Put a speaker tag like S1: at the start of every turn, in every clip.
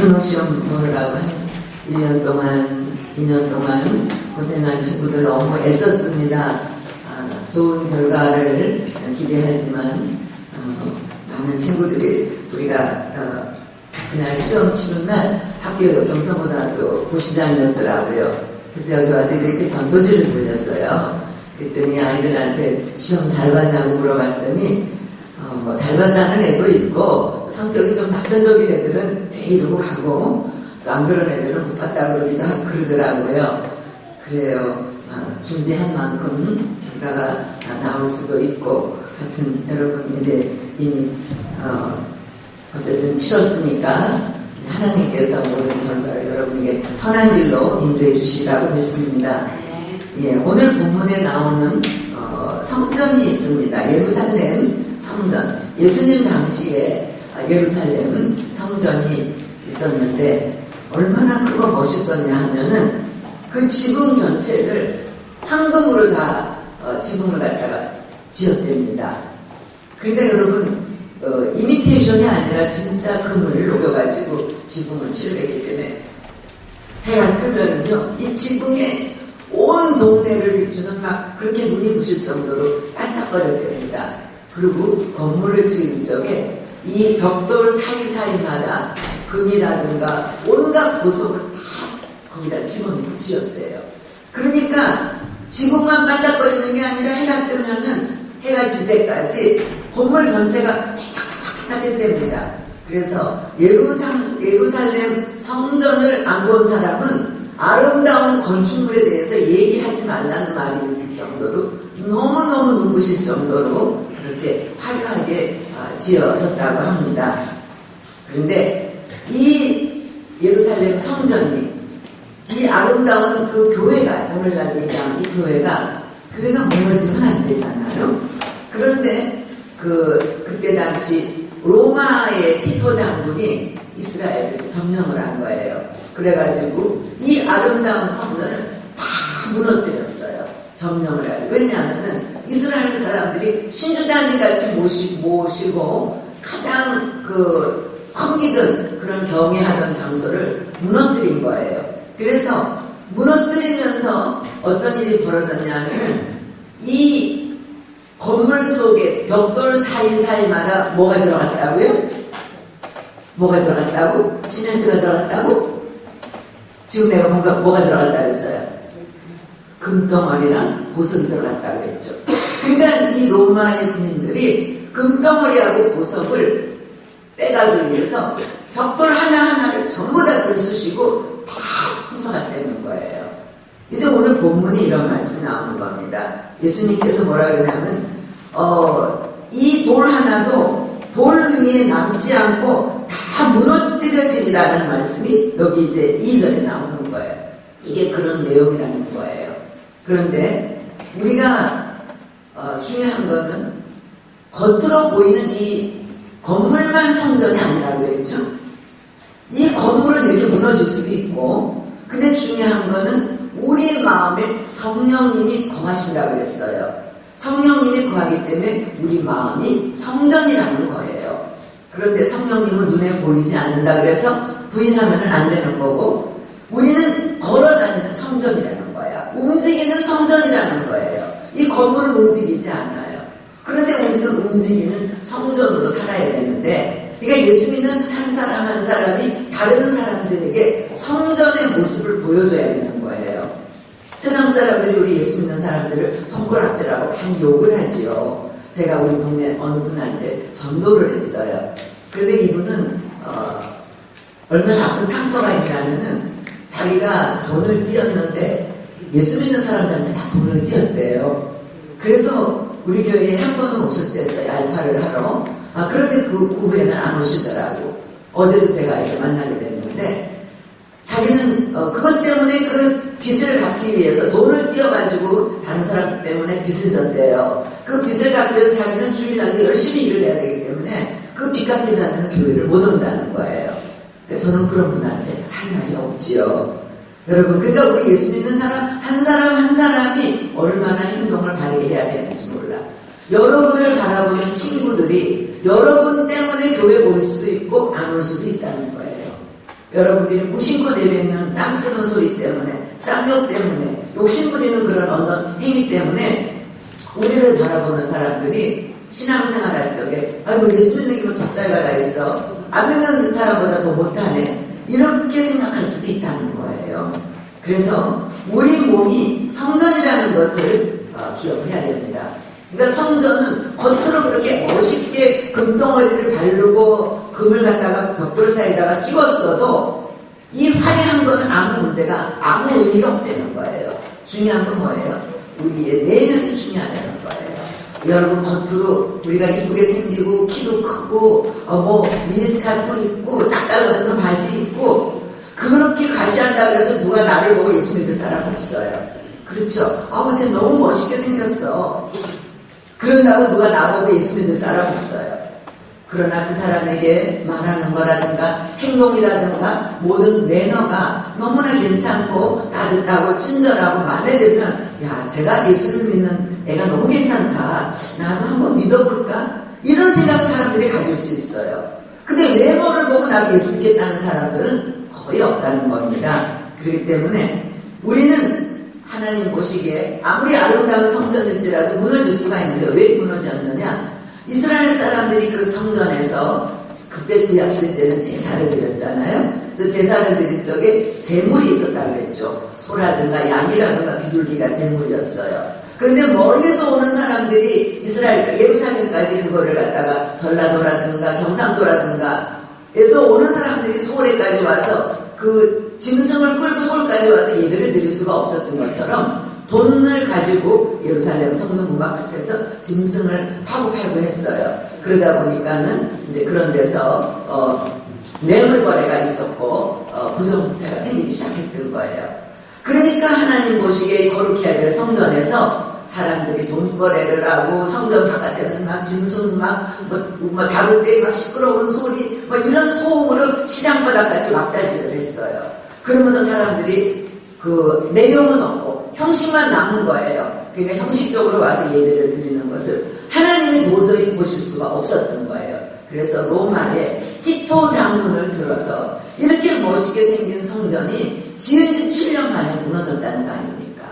S1: 수능시험 보느라고 한 1년 동안, 2년 동안 고생한 친구들 너무 애썼습니다. 좋은 결과를 기대하지만 많은 친구들이 우리가 그날 시험 치는 날 학교 경성고등학교 부시장이었더라고요. 그래서 여기 와서 이렇게 전도지를 돌렸어요. 그랬더니 아이들한테 시험 잘 봤냐고 물어봤더니 잘 봤다는 애도 있고 성격이 좀 낙천적인 애들은 네 이러고 가고 또 안 그런 애들은 못 봤다 그러더라고요. 그래요. 준비한 만큼 결과가 나올 수도 있고 하여튼 여러분 이제 이미 어쨌든 치렀으니까 하나님께서 모든 결과를 여러분에게 선한 길로 인도해 주시라고 믿습니다. 예, 오늘 본문에 나오는 성전이 있습니다. 예루살렘 성전. 예수님 당시에 예루살렘 성전이 있었는데 얼마나 크고 멋있었냐 하면은 그 지붕 전체를 황금으로 다 지붕을 갖다가 지었답니다. 그러니까 여러분 이미테이션이 아니라 진짜 금을 녹여가지고 지붕을 칠했기 때문에 해가 뜨면은요 이 지붕에 온 동네를 비추는 막 그렇게 눈이 부실 정도로 반짝거렸답니다. 그리고 건물을 지을 적에 이 벽돌 사이사이마다 금이라든가 온갖 보석을 다 거기다 집어넣고 지었대요. 그러니까 지붕만 반짝거리는 게 아니라 해가 뜨면은 해가 질 때까지 건물 전체가 반짝반짝했답니다. 그래서 예루살렘 성전을 안 본 사람은 아름다운 건축물에 대해서 얘기하지 말라는 말이 있을 정도로 너무너무 눈부실 정도로 그렇게 화려하게 지어졌다고 합니다. 그런데 이 예루살렘 성전이 이 아름다운 그 교회가 오늘날 얘기하는 이 교회가 무너지면 안 되잖아요. 그런데 그때 당시 로마의 티토 장군이 이스라엘을 점령을 한 거예요. 그래가지고 이 아름다운 성전을 다 무너뜨렸어요. 점령을 해요. 왜냐하면은 이스라엘 사람들이 신주단지같이 모시고 가장 섬기던 그런 경외하던 장소를 무너뜨린 거예요. 그래서 무너뜨리면서 어떤 일이 벌어졌냐면 이 건물 속에 벽돌 사이사이마다 뭐가 들어갔다고요? 뭐가 들어갔다고? 시멘트가 들어갔다고? 지금 내가 뭐가 들어갔다고 했어요? 금덩어리랑 보석이 들어갔다고 했죠. 그러니까 이 로마의 군인들이 금덩어리하고 보석을 빼가기 위해서 벽돌 하나하나를 전부 다 들쑤시고 다 훔쳐갔다는 거예요. 이제 오늘 본문이 이런 말씀이 나오는 겁니다. 예수님께서 뭐라 그러냐면 이 돌 하나도 돌 위에 남지 않고 다 무너뜨려지리라는 말씀이 여기 이제 2절에 나오는 거예요. 이게 그런 내용이라는 거예요. 그런데 우리가 중요한 거는 겉으로 보이는 이 건물만 성전이 아니라고 그랬죠. 이 건물은 이렇게 무너질 수도 있고 근데 중요한 거는 우리 마음에 성령님이 거하신다고 그랬어요. 성령님이 거하기 때문에 우리 마음이 성전이라는 거예요. 그런데 성령님은 눈에 보이지 않는다 그래서 부인하면 안 되는 거고 우리는 걸어다니는 성전이라는 거야. 움직이는 성전이라는 거예요. 이 건물은 움직이지 않아요. 그런데 우리는 움직이는 성전으로 살아야 되는데 그러니까 예수 믿는 한 사람 한 사람이 다른 사람들에게 성전의 모습을 보여줘야 되는 거예요. 세상 사람들이 우리 예수 믿는 사람들을 손가락질하고 많이 욕을 하지요. 제가 우리 동네 어느 분한테 전도를 했어요. 그런데 이분은 얼마나 아픈 상처가 있냐면은 자기가 돈을 띄었는데 예수 믿는 사람들한테 다 돈을 띄었대요. 그래서 우리 교회에 한 번은 오셨댔어요. 알파를 하러. 그런데 그 후에는 안 오시더라고. 어제도 제가 이제 만나게 됐는데 자기는 그것 때문에 그 빚을 갚기 위해서 돈을 띄어가지고 다른 사람 때문에 빚을 졌대요. 그 빚을 갚기 위해서 자기는 주일날 열심히 일을 해야 되기 때문에 그 빚 갚이지 않으면 교회를 못 온다는 거예요. 그래서 저는 그런 분한테 할 말이 없지요. 여러분, 그러니까 우리 예수 믿는 사람 한 사람이 얼마나 행동을 바르게 해야 되는지 몰라. 여러분을 바라보는 친구들이 여러분 때문에 교회 올 수도 있고 안 올 수도 있다는 거예요. 여러분들이 무심코 내뱉는 쌍 쓰는 소리 때문에, 쌍욕 때문에, 욕심부리는 그런 어떤 행위 때문에 우리를 바라보는 사람들이 신앙생활 할 적에 아이고 예수 믿는 게 뭐 적당히가 다 있어, 안 믿는 사람보다 더 못하네, 이렇게 생각할 수도 있다는 거예요. 그래서 우리 몸이 성전이라는 것을 기억해야 됩니다. 그러니까 성전은 겉으로 그렇게 멋있게 금덩어리를 바르고 금을 갖다가 벽돌 사이에다가 끼웠어도 이 화려한 거는 아무 문제가, 아무 의미가 없다는 거예요. 중요한 건 뭐예요? 우리의 내면이 중요하다는 거예요. 여러분, 겉으로 우리가 이쁘게 생기고 키도 크고 뭐 미니스카트 입고 짝달라붙는 바지 입고 그렇게 과시한다고 해서 누가 나를 보고 예수 믿을 사람 없어요. 그렇죠? 쟤 너무 멋있게 생겼어. 그런다고 누가 나보고 예수 믿을 사람 없어요. 그러나 그 사람에게 말하는 거라든가 행동이라든가 모든 매너가 너무나 괜찮고 따뜻하고 친절하고 마음에 들면, 야, 제가 예수를 믿는 애가 너무 괜찮다, 나도 한번 믿어볼까? 이런 생각을 사람들이 가질 수 있어요. 근데 외모를 보고 나도 예수 믿겠다는 사람들은 거의 없다는 겁니다. 그렇기 때문에 우리는 하나님 보시기에 아무리 아름다운 성전일지라도 무너질 수가 있는데 왜 무너졌느냐? 이스라엘 사람들이 그 성전에서 그때 구약시대 때는 제사를 드렸잖아요. 그래서 제사를 드릴 적에 제물이 있었다 그랬죠. 소라든가 양이라든가 비둘기가 제물이었어요. 그런데 멀리서 오는 사람들이 이스라엘, 예루살렘까지 그거를 갖다가 전라도라든가 경상도라든가 에서 오는 사람들이 서울에까지 와서 그 짐승을 끌고 서울까지 와서 예배를 드릴 수가 없었던 것처럼 돈을 가지고 예루살렘 성전 문막 끝에서 짐승을 사고 팔고 했어요. 그러다 보니까는 이제 그런 데서 뇌물 거래가 있었고 부정부패가 생기기 시작했던 거예요. 그러니까 하나님 보시기에 거룩해야 될 성전에서 사람들이 돈거래를 하고 성전 바깥에는 막 짐승 뭐 잡을 때 막 시끄러운 소리 뭐 이런 소음으로 시장바닥까지 왁자지를 했어요. 그러면서 사람들이 그 내용은 없고 형식만 남은 거예요. 그러니까 형식적으로 와서 예배를 드리는 것을 하나님이 도저히 보실 수가 없었던 거예요. 그래서 로마의 티토 장군을 들어서 이렇게 멋있게 생긴 성전이 지은 지 7년 만에 무너졌다는 거 아닙니까?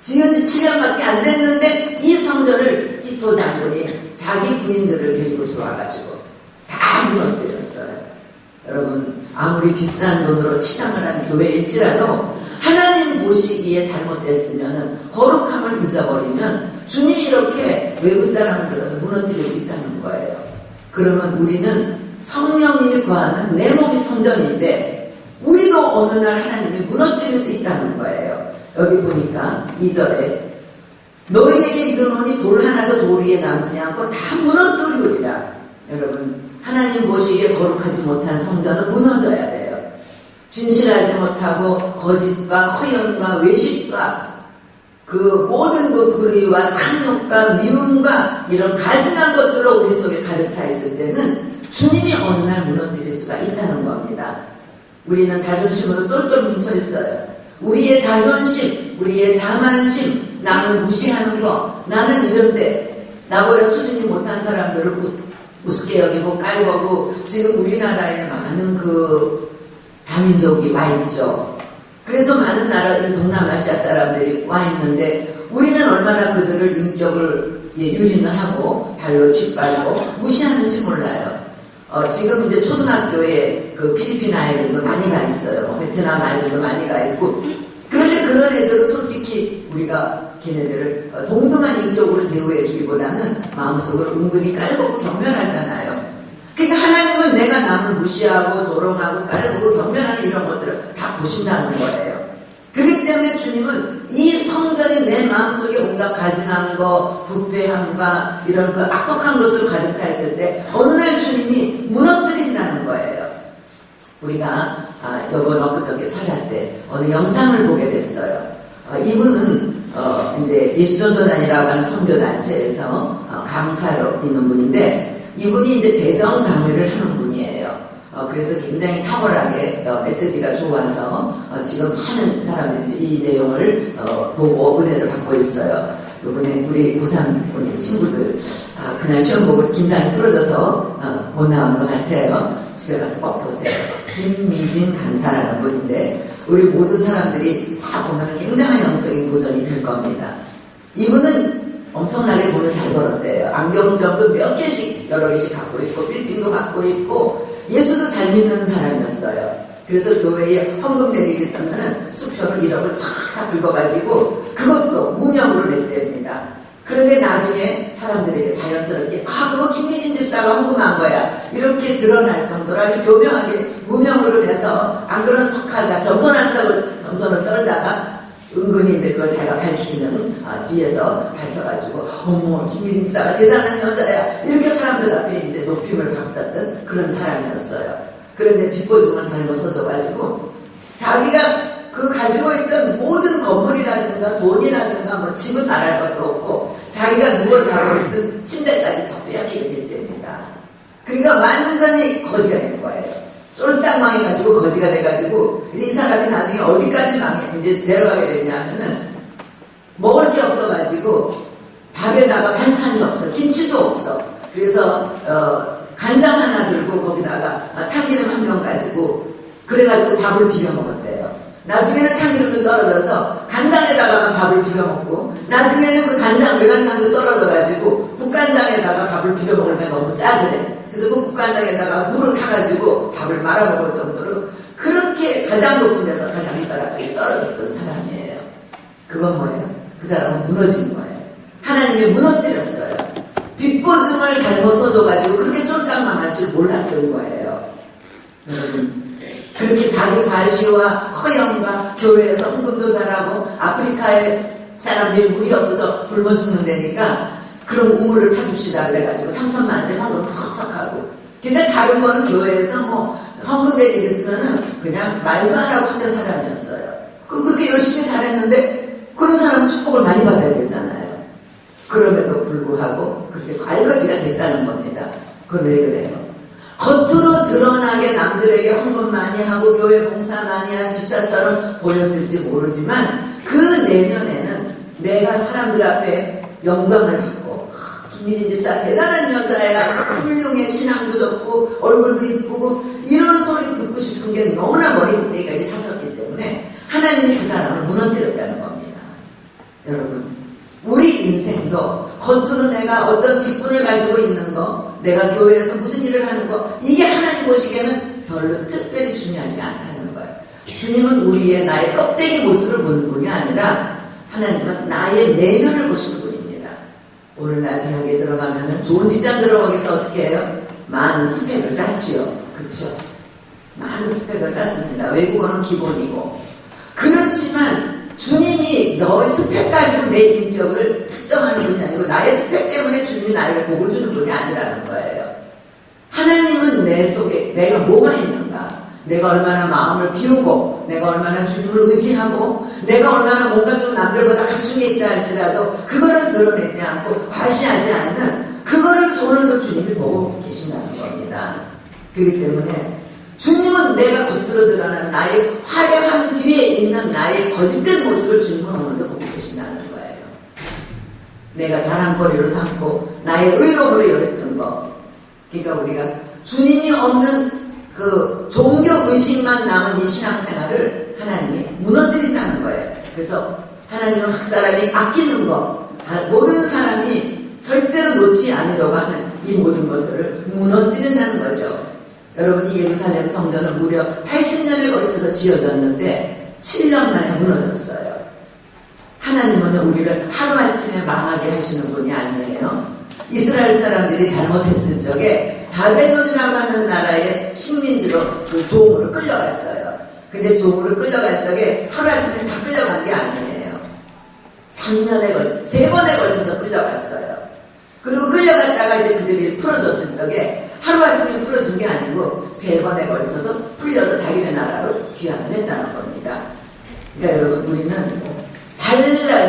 S1: 지은 지 7년밖에 안 됐는데 이 성전을 티토 장군이 자기 부인들을 데리고 들어와가지고 다 무너뜨렸어요. 여러분, 아무리 비싼 돈으로 치장을 한 교회일지라도 하나님 보시기에 잘못됐으면 거룩함을 잊어버리면 주님이 이렇게 외국 사람을 들어서 무너뜨릴 수 있다는 거예요. 그러면 우리는 성령님이 거하는 내 몸이 성전인데 우리도 어느 날 하나님이 무너뜨릴 수 있다는 거예요. 여기 보니까 2절에 너희에게 이르노니 돌 하나도 돌 위에 남지 않고 다 무너뜨리리라. 여러분, 하나님 보시기에 거룩하지 못한 성전은 무너져야 돼요. 진실하지 못하고 거짓과 허영과 외식과 그 모든 그 불의와 탐욕과 미움과 이런 가증한 것들로 우리 속에 가득 차 있을 때는 주님이 어느 날 무너뜨릴 수가 있다는 겁니다. 우리는 자존심으로 똘똘 뭉쳐 있어요. 우리의 자존심, 우리의 자만심, 남을 무시하는 거, 나는 이런데 나보다 수준이 못한 사람들을 우습게 여기고 깔보고 지금 우리나라에 많은 그 다민족이 와 있죠. 그래서 많은 나라들 동남아시아 사람들이 와 있는데 우리는 얼마나 그들을 인격을 유린을 하고 발로 짓밟고 무시하는지 몰라요. 지금 이제 초등학교에 그 필리핀 아이들도 많이 가 있어요. 베트남 아이들도 많이 가 있고. 그런데 그런 애들은 솔직히 우리가 걔네들을 동등한 인격으로 대우해주기보다는 마음속으로 은근히 깔보고 경멸하잖아요. 그러니까 하나님은 내가 남을 무시하고 조롱하고 깔보고 경멸하는 이런 것들을 다 보신다는 거예요. 그렇기 때문에 주님은 이 성전이 내 마음속에 온갖 가증한 거, 부패함과 이런 그 악독한 것을 가득 차 있을 때 어느 날 주님이 무너뜨린다는 거예요. 우리가 요번 엊그저께 설할 때 어느 영상을 보게 됐어요. 이분은 이제 예수전도단이라고 하는 선교단체에서 강사로 있는 분인데 이분이 이제 재정 강의를 하는 분이에요. 그래서 굉장히 탁월하게 메시지가 좋아서 지금 많은 사람들이 이 내용을 보고 은혜를 받고 있어요. 요번에 우리 고3 우리 친구들 그날 시험 보고 긴장이 풀어져서 못 나온 것 같아요. 집에 가서 꼭 보세요. 김미진 간사라는 분인데 우리 모든 사람들이 다 보면 굉장한 영적인 도전이 될 겁니다. 이분은 엄청나게 돈을 잘 벌었대요. 안경점도 몇 개씩 여러 개씩 갖고 있고 빌딩도 갖고 있고 예수도 잘 믿는 사람이었어요. 그래서 교회에 헌금 내리기 있으면 수표로 1억을 촥촥 긁어가지고 그것도 무명으로 냈답니다. 그런데 나중에 사람들에게 자연스럽게 그거 김미진 집사가 헌금한 거야 이렇게 드러날 정도로 아주 교묘하게 무명으로 내서 안 그런 척하다 겸손을 떨다가 은근히 이제 그걸 자기가 밝히면 뒤에서 밝혀가지고 어머 김미진 집사가 대단한 여자야 이렇게 사람들 앞에 이제 높임을 받았던 그런 사람이었어요. 그런데 빚보증을 잘못 써줘가지고 자기가 그 가지고 있던 모든 건물이라든가 돈이라든가 뭐 집은 말할 것도 없고 자기가 누워 자고 있던 침대까지 다 빼앗기게 됐답니다. 그러니까 완전히 거지가 된 거예요. 쫄딱 망해가지고 거지가 돼가지고 이제 이 사람이 나중에 어디까지 망해 이제 내려가게 됐냐면은 먹을 게 없어가지고 밥에다가 반찬이 없어 김치도 없어. 그래서 간장 하나 들고 거기다가 참기름 한 병 가지고 그래가지고 밥을 비벼 먹었대요. 나중에는 참기름도 떨어져서 간장에다가만 밥을 비벼 먹고 나중에는 그 간장 외간장도 떨어져가지고 국간장에다가 밥을 비벼 먹으면 너무 짜더래. 그래서 그 국간장에다가 물을 타가지고 밥을 말아 먹을 정도로 그렇게 가장 높은 데서 가장 밑바닥까지 떨어졌던 사람이에요. 그건 뭐예요? 그 사람은 무너진 거예요. 하나님이 무너뜨렸어요. 빚보증을 잘못 써줘가지고 그렇게 쫄딱 망할 줄 몰랐던 거예요. 여러분 그렇게 자기 과시와 허영과 교회에서 헌금도 잘하고 아프리카에 사람들이 물이 없어서 굶어 죽는다니까 그럼 우물을 파줍시다 그래가지고 3천만 원씩 헌금 척척하고 근데 다른 거는 교회에서 뭐 헌금 내리기 있으면은 그냥 말도 안 하고 하던 사람이었어요. 그럼 그렇게 열심히 잘했는데 그런 사람은 축복을 많이 받아야 되잖아요. 그럼에도 불구하고 그렇게 갈거지가 됐다는 겁니다. 그건 왜 그래요? 겉으로 드러나게 남들에게 헌금 많이 하고 교회 봉사 많이 한 집사처럼 보였을지 모르지만 그 내면에는 내가 사람들 앞에 영광을 받고 김미진 집사 대단한 여자야 훌륭해 신앙도 좋고 얼굴도 이쁘고 이런 소리 듣고 싶은 게 너무나 머리끝까지 찼었기 때문에 하나님이 그 사람을 무너뜨렸다는 겁니다. 여러분 우리 인생도 겉으로 내가 어떤 직분을 가지고 있는 거 내가 교회에서 무슨 일을 하는 거 이게 하나님 보시기에는 별로 특별히 중요하지 않다는 거예요. 주님은 우리의 나의 껍데기 모습을 보는 분이 아니라 하나님은 나의 내면을 보시는 분입니다. 오늘날 대학에 들어가면 좋은 직장 들어가기 위해서 어떻게 해요? 많은 스펙을 쌓지요. 그렇죠? 많은 스펙을 쌓습니다. 외국어는 기본이고 그렇지만 주님이 너의 스펙 가지고 내 인격을 측정하는 분이 아니고 나의 스펙 때문에 주님이 나에게 복을 주는 분이 아니라는 거예요. 하나님은 내 속에 내가 뭐가 있는가 내가 얼마나 마음을 비우고 내가 얼마나 주님을 의지하고 내가 얼마나 뭔가 좀 남들보다 갖춘 게 있다 할지라도 그거를 드러내지 않고 과시하지 않는 그거를 오늘도 주님이 보고 계신다는 겁니다. 그렇기 때문에 주님은 내가 겉으로 드러난 나의 화려한 뒤에 있는 나의 거짓된 모습을 주님은 오늘도 보고 계신다는 거예요. 내가 자랑거리로 삼고 나의 의로움으로 열했던 거. 그러니까 우리가 주님이 없는 그 종교의식만 남은 이 신앙생활을 하나님이 무너뜨린다는 거예요. 그래서 하나님은 각 사람이 아끼는 거 모든 사람이 절대로 놓지 않으려고 하는 이 모든 것들을 무너뜨린다는 거죠. 여러분 이 예루살렘 성전은 무려 80년에 걸쳐서 지어졌는데 7년 만에 무너졌어요. 하나님은 우리를 하루아침에 망하게 하시는 분이 아니에요. 이스라엘 사람들이 잘못했을 적에 바벨론이라고 하는 나라의 식민지로 그 종으로 끌려갔어요. 근데 종으로 끌려갈 적에 하루아침에 다 끌려간 게 아니에요. 3번에 걸쳐서 끌려갔어요. 그리고 끌려갔다가 이제 그들이 풀어줬을 적에 하루아침에 풀어준 게 아니고 3번에 걸쳐서 풀려서 자기네 나라로 귀환을 했다는 겁니다. 그러니까 여러분 우리는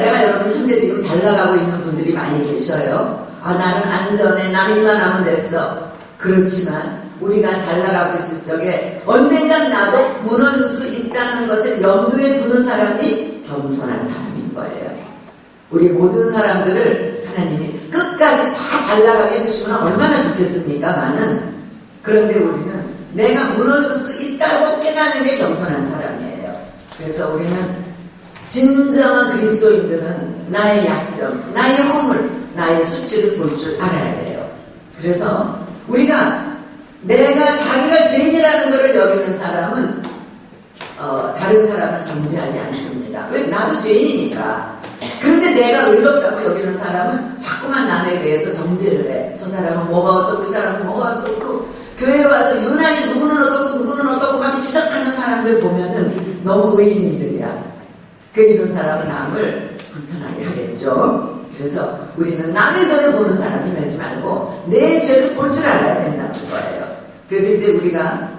S1: 내가 여러분 현재 지금 잘 나가고 있는 분들이 많이 계셔요. 나는 안전해 나는 이만하면 됐어. 그렇지만 우리가 잘 나가고 있을 적에 언젠간 나도 무너질 수 있다는 것을 염두에 두는 사람이 겸손한 사람인 거예요. 우리 모든 사람들을 하나님이 끝까지 다 잘 나가게 해주시면 얼마나 좋겠습니까? 그런데 우리는 내가 무너질 수 있다 있다고 깨닫는 게 겸손한 사람이에요. 그래서 우리는 진정한 그리스도인들은 나의 약점, 나의 허물, 나의 수치를 볼 줄 알아야 돼요. 그래서 우리가 내가 자기가 죄인이라는 것을 여기는 사람은 다른 사람을 정죄하지 않습니다. 왜? 나도 죄인이니까. 그런데 내가 의롭다고 여기는 사람은 자꾸만 남에 대해서 정죄를 해. 저 사람은 뭐가 어떻고 이 사람은 뭐가 어떻고, 교회에 와서 유난히 누구는 어떻고 누구는 어떻고 막 지적하는 사람들 보면은 너무 의인들이야. 이런 사람은 남을 불편하게 하겠죠. 그래서 우리는 남의 죄를 보는 사람이 되지 말고 내 죄를 볼 줄 알아야 된다는 거예요. 그래서 이제 우리가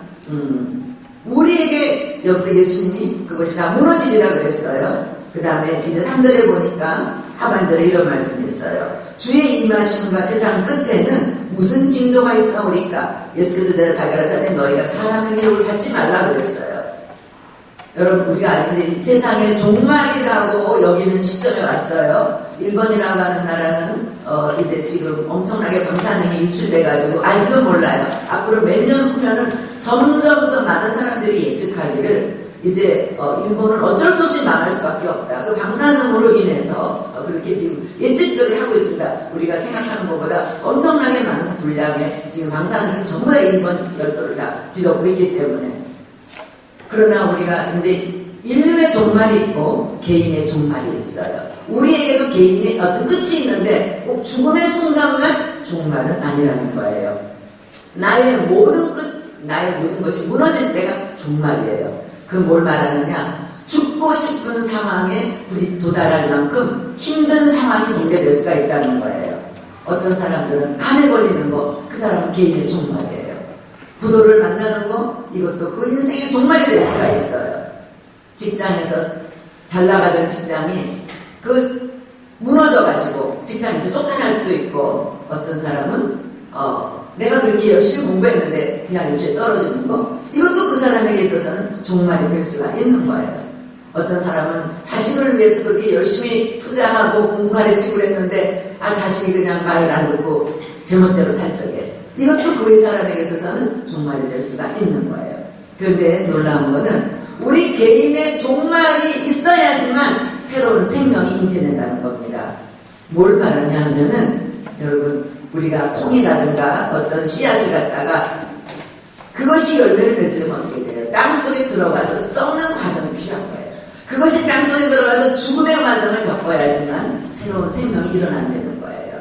S1: 우리에게 여기서 예수님이 그것이 다 무너지리라 그랬어요. 그 다음에 이제 3절에 보니까 하반절에 이런 말씀이 있어요. 주의 임하심과 세상 끝에는 무슨 징조가 있사오리까? 예수께서 내를 발견하사되 너희가 사람의 미혹을 받지 말라 그랬어요. 여러분, 우리가 아직 이제 세상의 종말이라고 여기는 시점에 왔어요. 일본이라고 하는 나라는 이제 지금 엄청나게 방사능이 유출돼가지고 아직은 몰라요. 앞으로 몇 년 후면은 점점 더 많은 사람들이 예측하기를 이제 일본은 어쩔 수 없이 망할 수밖에 없다. 그 방사능으로 인해서 그렇게 지금 예측들을 하고 있습니다. 우리가 생각하는 것보다 엄청나게 많은 분량의 지금 방사능이 전부 다 일본 열도를 다 뒤덮고 있기 때문에. 그러나 우리가 이제 인류의 종말이 있고 개인의 종말이 있어요. 우리에게도 개인의 어떤 끝이 있는데 꼭 죽음의 순간만 종말은 아니라는 거예요. 나의 모든 것이 무너질 때가 종말이에요. 그 뭘 말하느냐? 죽고 싶은 상황에 도달할 만큼 힘든 상황이 전개될 수가 있다는 거예요. 어떤 사람들은 암에 걸리는 거, 그 사람은 개인의 종말이에요. 부도를 만나는 거, 이것도 그 인생의 종말이 될 수가 있어요. 직장에서 잘 나가던 직장이 무너져가지고 직장에서 쫓겨날 수도 있고, 어떤 사람은 내가 그렇게 열심히 공부했는데 대학 입시에 떨어지는 거, 이것도 그 사람에게 있어서는 종말이 될 수가 있는 거예요. 어떤 사람은 자식을 위해서 그렇게 열심히 투자하고 공부 가르치고 그랬는데 자식이 그냥 말을 안 듣고 제멋대로 살적해. 이것도 그 사람에게 있어서는 종말이 될 수가 있는 거예요. 그런데 놀라운 거는 우리 개인의 종말이 있어야지만 새로운 생명이 잉태된다는 겁니다. 뭘 말하냐 하면은, 여러분, 우리가 콩이라든가 어떤 씨앗을 갖다가 그것이 열매를 맺으려면 어떻게 돼요? 땅속에 들어가서 썩는 과정이 필요한 거예요. 그것이 땅속에 들어가서 죽음의 과정을 겪어야지만 새로운 생명이 일어난다는 거예요.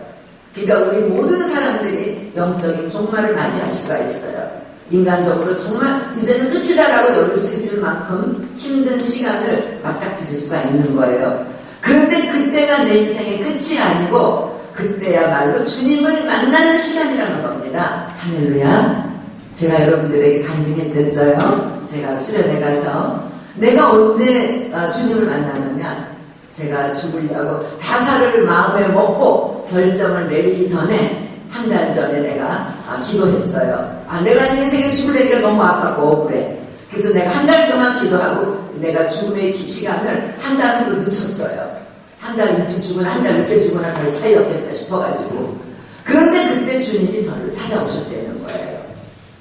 S1: 그러니까 우리 모든 사람들이 영적인 종말을 맞이할 수가 있어요. 인간적으로 정말 이제는 끝이다라고 여길 수 있을 만큼 힘든 시간을 맞닥뜨릴 수가 있는 거예요. 그런데 그때가 내 인생의 끝이 아니고 그때야말로 주님을 만나는 시간이라는 겁니다. 할렐루야. 제가 여러분들에게 간증했댔어요. 제가 수련회 가서 내가 언제 주님을 만나느냐, 제가 죽으려고 자살을 마음에 먹고 결정을 내리기 전에 한 달 전에 내가 기도했어요. 내가 내 인생에 죽으려니까 너무 아깝고 억울해. 그래서 내가 한 달 동안 기도하고 내가 죽음의 시간을 한 달으로 늦췄어요. 한 달 일찍 죽으나 한 달 늦게 죽으나 별 차이 없겠다 싶어가지고. 그런데 그때 주님이 저를 찾아오셨다는 거예요.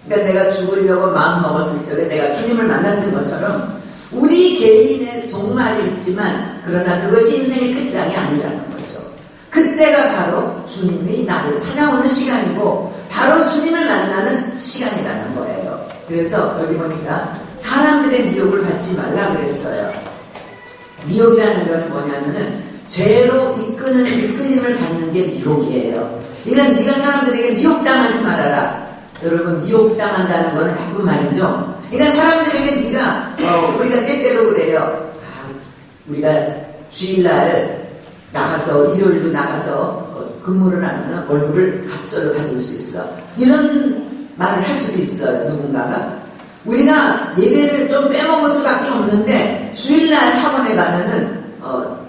S1: 그러니까 내가 죽으려고 마음 먹었을 적에 내가 주님을 만났던 것처럼 우리 개인의 종말이 있지만 그러나 그것이 인생의 끝장이 아니라는 거죠. 그때가 바로 주님이 나를 찾아오는 시간이고 바로 주님을 만나는 시간이라는 거예요. 그래서 여기 보니까 사람들의 미혹을 받지 말라 그랬어요. 미혹이라는 건 뭐냐면은 죄로 이끌림을 받는 게 미혹이에요. 그러니까 네가 사람들에게 미혹당하지 말아라. 여러분, 미혹당한다는 건 나쁜 말이죠. 그러니까 사람들에게 네가 우리가 때때로 그래요. 우리가 주일날 나가서 일요일도 나가서 근무를 하면 얼굴을 갑절로 가질 수 있어. 이런 말을 할 수도 있어요. 누군가가. 우리가 예배를 좀 빼먹을 수밖에 없는데 주일날 학원에 가면은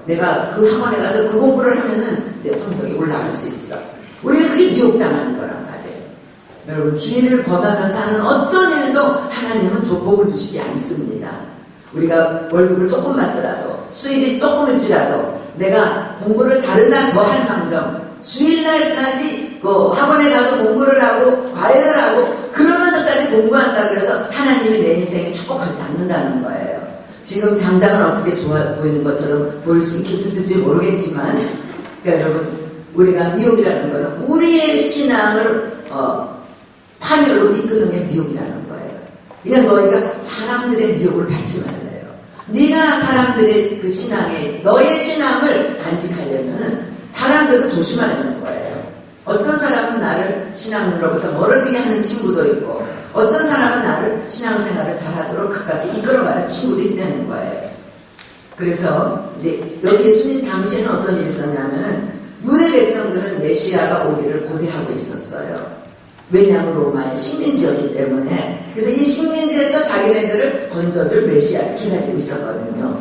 S1: 내가 그 학원에 가서 그 공부를 하면은 내 성적이 올라갈 수 있어. 우리가 그게 미혹당하는 거란 말이에요. 여러분, 주일을 범하면서 하는 어떤 일도 하나님은 복을 주시지 않습니다. 우리가 월급을 조금 받더라도 수입이 조금일지라도 내가 공부를 다른 날 더 할 망정 주일날까지 그 학원에 가서 공부를 하고 과외를 하고 그러면서까지 공부한다 그래서 하나님이 내 인생에 축복하지 않는다는 거예요. 지금 당장은 어떻게 좋아 보이는 것처럼 보일 수 있을지 모르겠지만, 그러니까 여러분, 우리가 미혹이라는 거는 우리의 신앙을 파멸로 이끄는 게 미혹이라는 거예요. 이건 너희가 사람들의 미혹을 받지 말래요. 네가 사람들의 그 신앙에 너의 신앙을 간직하려면 사람들은 조심하려는 거예요. 어떤 사람은 나를 신앙으로부터 멀어지게 하는 친구도 있고, 어떤 사람은 나를 신앙생활을 잘하도록 가깝게 이끌어가는 친구도 있다는 거예요. 그래서 이제 여기 예수님 당시에는 어떤 일이 있었냐면 유대 백성들은 메시아가 오기를 고대하고 있었어요. 왜냐하면 로마의 식민지였기 때문에. 그래서 이 식민지에서 자기네들을 건져줄 메시아를 기다리고 있었거든요.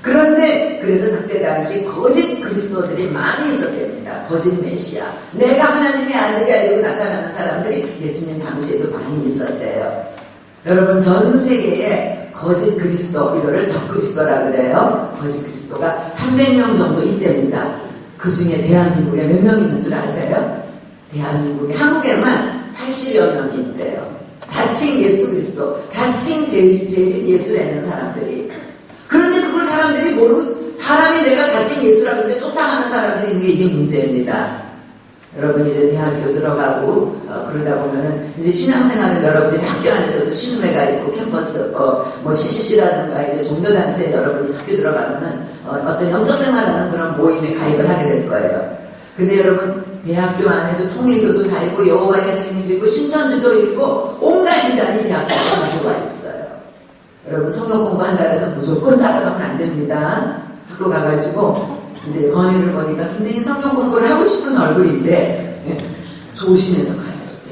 S1: 그런데 그래서 그때 당시 거짓 그리스도들이 많이 있었답니다. 거짓 메시아, 내가 하나님의 아들이야 이러고 나타나는 사람들이 예수님 당시에도 많이 있었대요. 여러분, 전 세계에 거짓 그리스도, 이거를 적그리스도라 그래요. 거짓 그리스도가 300명 정도 있답니다. 그 중에 대한민국에 몇 명 있는 줄 아세요? 대한민국에, 한국에만 80여 명이 있대요. 자칭 예수 그리스도, 자칭 제일 예수라는 사람들이. 그런데 그걸 사람들이 모르고, 사람이 내가 자칭 예수라 그러는데 쫓아가는 사람들이 있는 게 이게 문제입니다. 여러분 이제 대학교 들어가고 그러다 보면은 이제 신앙생활을 여러분들이 학교 안에서도 신우회가 있고 캠퍼스 뭐 CCC라든가 이제 종교단체에 여러분이 학교 들어가면은 어떤 영적생활하는 그런 모임에 가입을 하게 될 거예요. 근데 여러분 대학교 안에도 통일교도 다 있고 여호와의 증인도 있고 신천지도 있고 온갖 인간이 대학교에 들어와 있어요. 여러분 성경 공부한다 해서 무조건 따라가면 안 됩니다. 학교 가가지고 이제 건의를 보니까 굉장히 성경 공부를 하고 싶은 얼굴인데 조심해서 가야지 돼.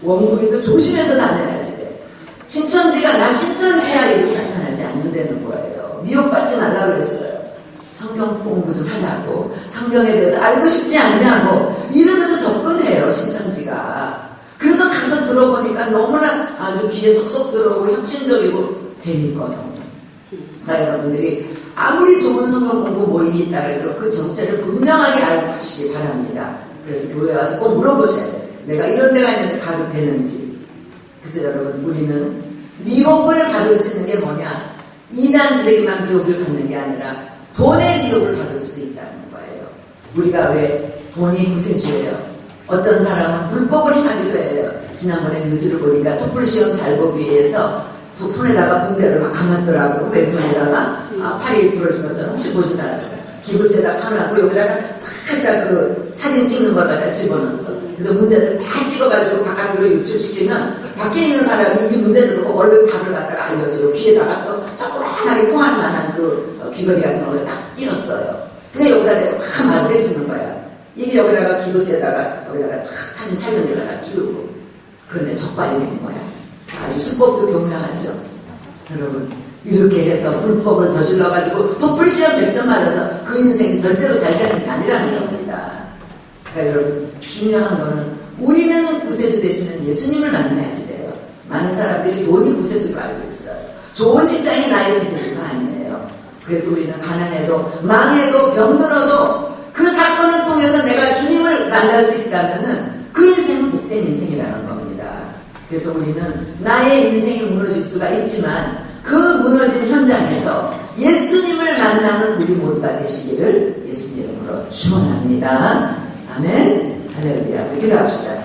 S1: 원국에도 조심해서 다녀야지 돼. 신천지가 나 신천지야 이렇게 나타나지 않는다는 거예요. 미혹받지 말라 그랬어요. 성경 공부 좀 하자고, 성경에 대해서 알고 싶지 않냐고 이러면서 접근해요, 신천지가. 그래서 가서 들어보니까 너무나 아주 귀에 쏙쏙 들어오고 혁신적이고 재밌거든요. 그러니까 여러분들이 아무리 좋은 성경 공부 모임이 있다 해도 그 정체를 분명하게 알고 가시기 바랍니다. 그래서 교회 와서 꼭 물어보셔야 돼요. 내가 이런 데가 있는데 가도 되는지. 그래서 여러분, 우리는 미혹을 받을 수 있는 게 뭐냐? 이단들에게만 미혹을 받는 게 아니라 돈의 미혹을 받을 수도 있다는 거예요. 우리가 왜 돈이 구세주예요? 어떤 사람은 불법을 행하기도 해요. 지난번에 뉴스를 보니까 토플 시험 잘 보기 위해서 손에다가 붕대를 막 감았더라고. 왼손에다가 팔이 부러진 것처럼. 혹시 보신 사람 있어요? 기부스에다 감아놓고 여기다가 살짝 그 사진 찍는 걸 갖다 집어넣었어. 그래서 문제를 다 찍어가지고 바깥으로 유출시키면 밖에 있는 사람이 이 문제를 보고 얼른 답을 갖다가 알려줘요. 귀에다가 또 조그만하게 통할 만한 그 귀걸이 같은 걸 딱 끼웠어요. 그냥 여기다 내가 막 말을 해주는 거야. 이게 여기다가 기부스에다가 여기다가 딱 사진 촬영기에다가 끼우고. 그런데 적발이 된 거야. 아주 수법도 교묘하죠. 여러분, 이렇게 해서 불법을 저질러가지고 토플시험 100점 맞아서 그 인생이 절대로 잘 되는 게 아니라는 겁니다. 그러니까 여러분, 중요한 거는 우리는 구세주 되시는 예수님을 만나야지 돼요. 많은 사람들이 돈이 구세주로 알고 있어요. 좋은 직장이 나의 구세주가 아니에요. 그래서 우리는 가난해도 망해도 병들어도 그 사건을 통해서 내가 주님을 만날 수 있다면은 그 인생은 복된 인생이라는 겁니다. 그래서 우리는 나의 인생이 무너질 수가 있지만 그 무너진 현장에서 예수님을 만나는 우리 모두가 되시기를 예수님 이름으로 축원합니다. 아멘. 할렐루야. 기도합시다.